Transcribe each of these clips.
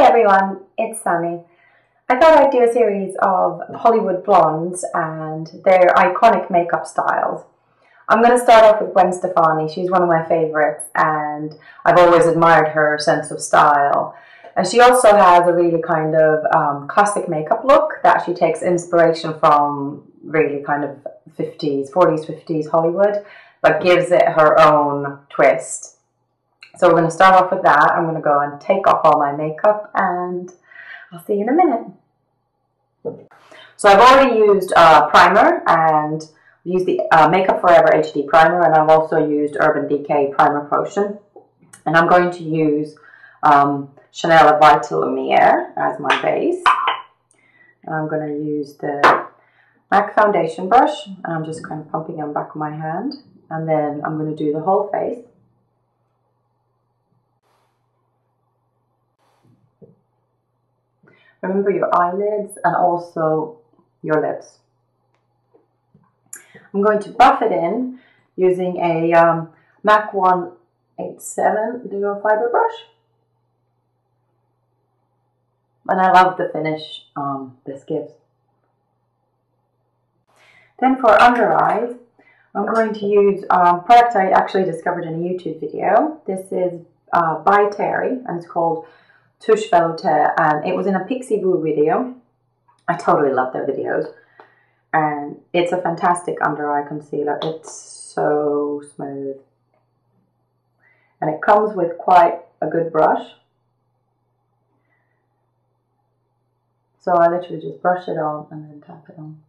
Hey everyone, it's Sammy. I thought I'd do a series of Hollywood blondes and their iconic makeup styles. I'm going to start off with Gwen Stefani. She's one of my favourites and I've always admired her sense of style. And she also has a really kind of classic makeup look that she takes inspiration from really kind of 40s, 50s Hollywood, but gives it her own twist. So we're going to start off with that. I'm going to go and take off all my makeup and I'll see you in a minute. So I've already used primer and used the Makeup Forever HD Primer, and I've also used Urban Decay Primer Potion. And I'm going to use Chanel Vitalumiere as my base. And I'm going to use the M.a.c foundation brush, and I'm just kind of pumping it on the back of my hand. And then I'm going to do the whole face. Remember your eyelids and also your lips. I'm going to buff it in using a M.a.c 187 Duo Fiber brush. And I love the finish this gives. Then for under eyes, I'm going to use a product I actually discovered in a YouTube video. This is by Terry and it's called Touche Veloutee, and it was in a Pixie Boo video. I totally love their videos, and it's a fantastic under eye concealer. It's so smooth, and it comes with quite a good brush. So I literally just brush it on and then tap it on.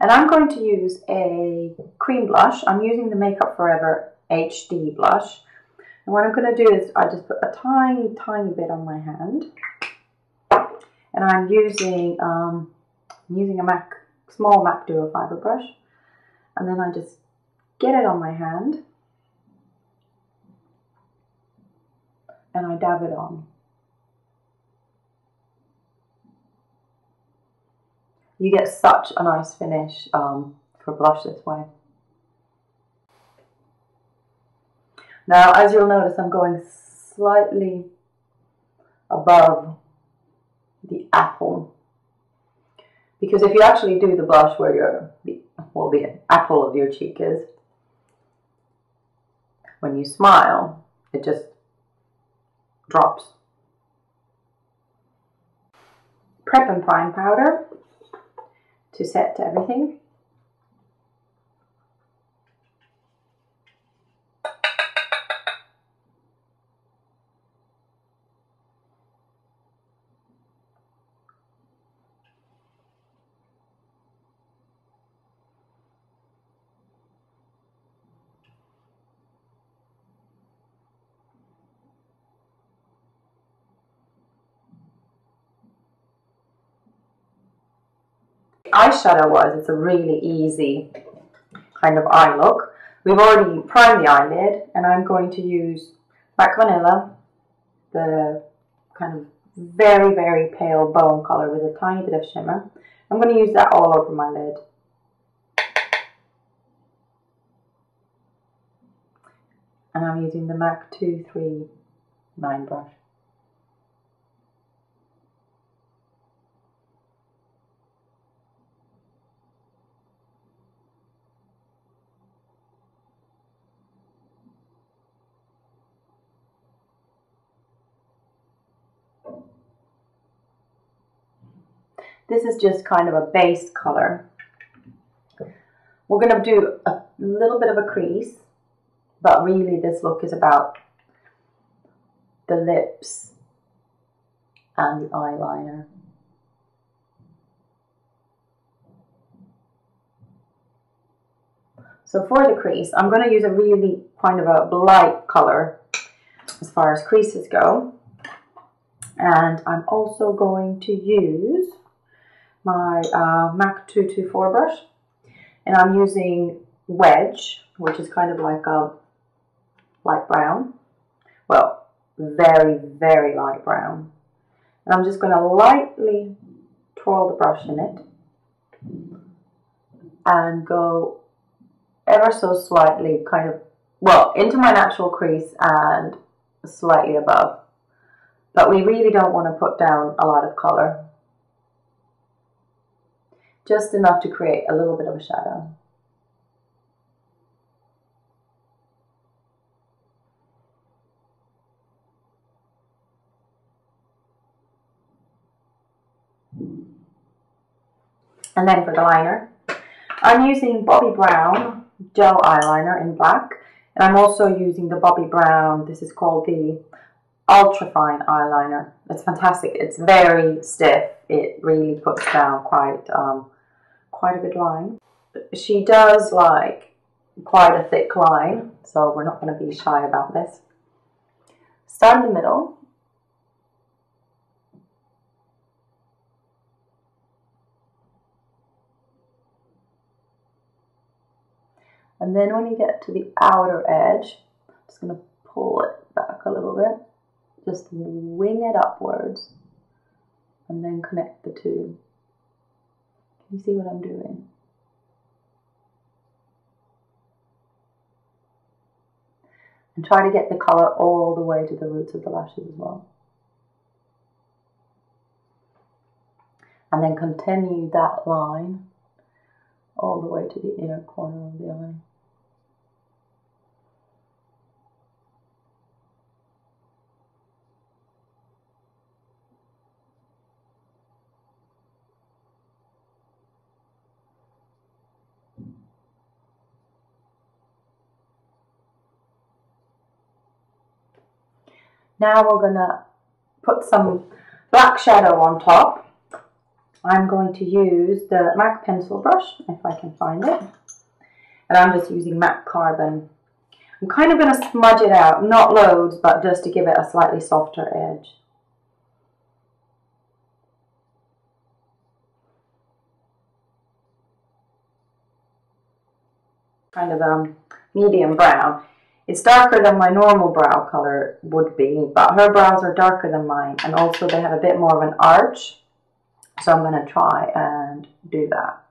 And I'm going to use a cream blush. I'm using the Makeup Forever HD Blush. And what I'm going to do is I just put a tiny, tiny bit on my hand. And I'm using a small M.a.c Duo Fiber brush. And then I just get it on my hand. And I dab it on. You get such a nice finish for blush this way. Now, as you'll notice, I'm going slightly above the apple. Because if you actually do the blush where the apple of your cheek is, when you smile, it just drops. Prep and prime powder to set to everything. Eyeshadow-wise, it's a really easy kind of eye look. We've already primed the eyelid, and I'm going to use Black Vanilla, the kind of very, very pale bone color with a tiny bit of shimmer. I'm going to use that all over my lid. And I'm using the M.a.c 239 brush. This is just kind of a base color. We're going to do a little bit of a crease, but really this look is about the lips and the eyeliner. So for the crease, I'm going to use a really kind of a light color as far as creases go. And I'm also going to use my M.a.c 224 brush, and I'm using Wedge, which is kind of like a light brown. Well, very, very light brown. And I'm just going to lightly twirl the brush in it and go ever so slightly kind of, well, into my natural crease and slightly above. But we really don't want to put down a lot of colour. Just enough to create a little bit of a shadow. And then for the liner, I'm using Bobbi Brown Gel eyeliner in black. And I'm also using the Bobbi Brown, this is called the Ultra Fine eyeliner. It's fantastic. It's very stiff. It really puts down quite a good line. She does like quite a thick line, so we're not going to be shy about this. Start in the middle. And then when you get to the outer edge, I'm just going to pull it back a little bit. Just wing it upwards and then connect the two. Can you see what I'm doing? And try to get the colour all the way to the roots of the lashes as well. And then continue that line all the way to the inner corner of the eye. Now we're going to put some black shadow on top. I'm going to use the MAC pencil brush, if I can find it. And I'm just using MAC Carbon. I'm kind of going to smudge it out, not loads, but just to give it a slightly softer edge. Kind of medium brown. It's darker than my normal brow color would be, but her brows are darker than mine, and also they have a bit more of an arch, so I'm going to try and do that.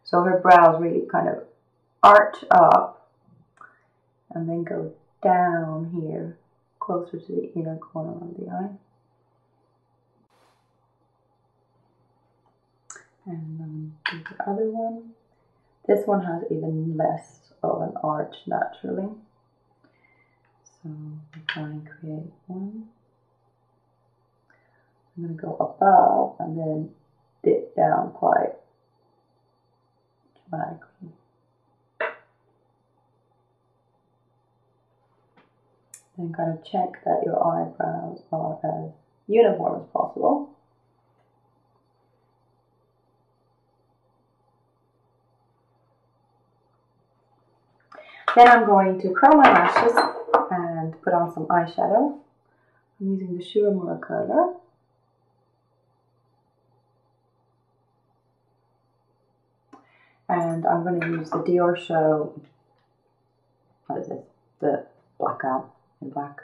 So her brows really kind of arch up and then go down here, closer to the inner corner of the eye. And do the other one. This one has even less of an arch naturally. So I'm trying to create one. I'm going to go above and then dip down quite dramatically. Then kind of check that your eyebrows are as uniform as possible. Then I'm going to curl my lashes and put on some eyeshadow. I'm using the Schumacher curler. And I'm going to use the Diorshow, what is this? The blackout in black.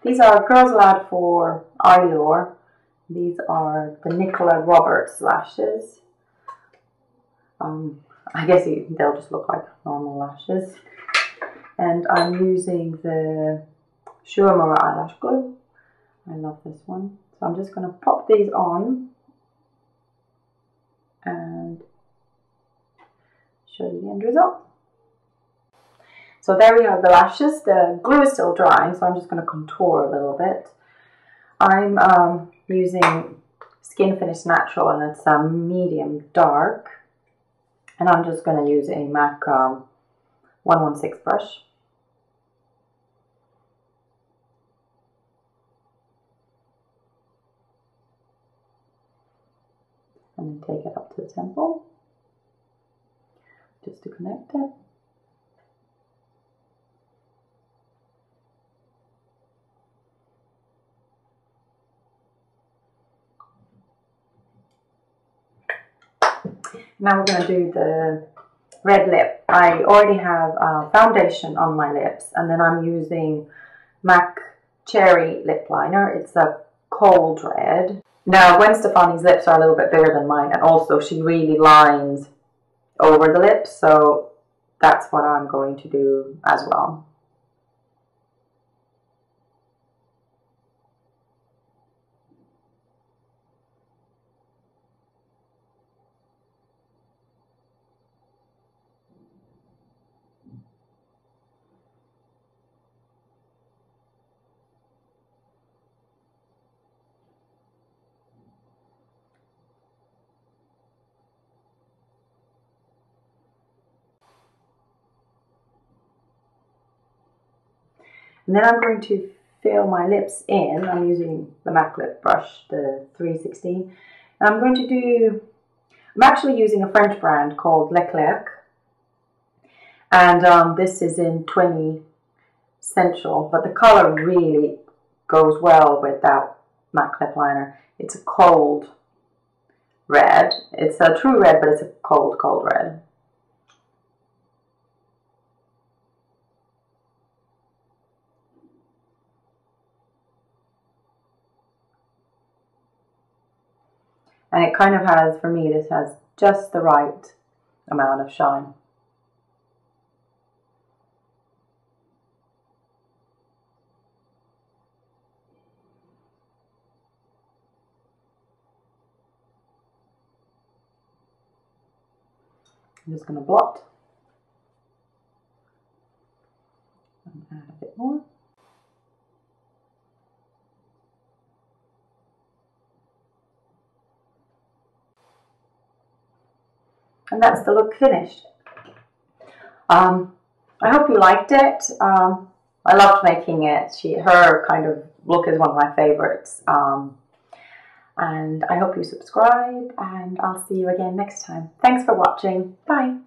These are Girls Aloud for Eyelure. These are the Nicola Roberts lashes. I guess they'll just look like normal lashes. And I'm using the Schumacher eyelash glue. I love this one. So I'm just going to pop these on and show you the end result. So there we have the lashes. The glue is still drying, so I'm just going to contour a little bit. I'm using Skin Finish Natural, and it's a medium dark. And I'm just going to use a MAC 116 brush. And then take it up to the temple, just to connect it. Now we're going to do the red lip. I already have foundation on my lips, and then I'm using m.a.c Cherry lip liner. It's a cold red. Now Gwen Stefani's lips are a little bit bigger than mine, and also she really lines over the lips, so that's what I'm going to do as well. And then I'm going to fill my lips in. I'm using the m.a.c lip brush, the 316. And I'm actually using a French brand called Leclerc. And this is in 20 Sensual, but the color really goes well with that m.a.c lip liner. It's a cold red. It's a true red, but it's a cold, cold red. And it kind of has, for me, this has just the right amount of shine. I'm just going to blot and add a bit more. And that's the look finished. I hope you liked it. I loved making it. Her kind of look is one of my favorites. And I hope you subscribe, and I'll see you again next time. Thanks for watching. Bye.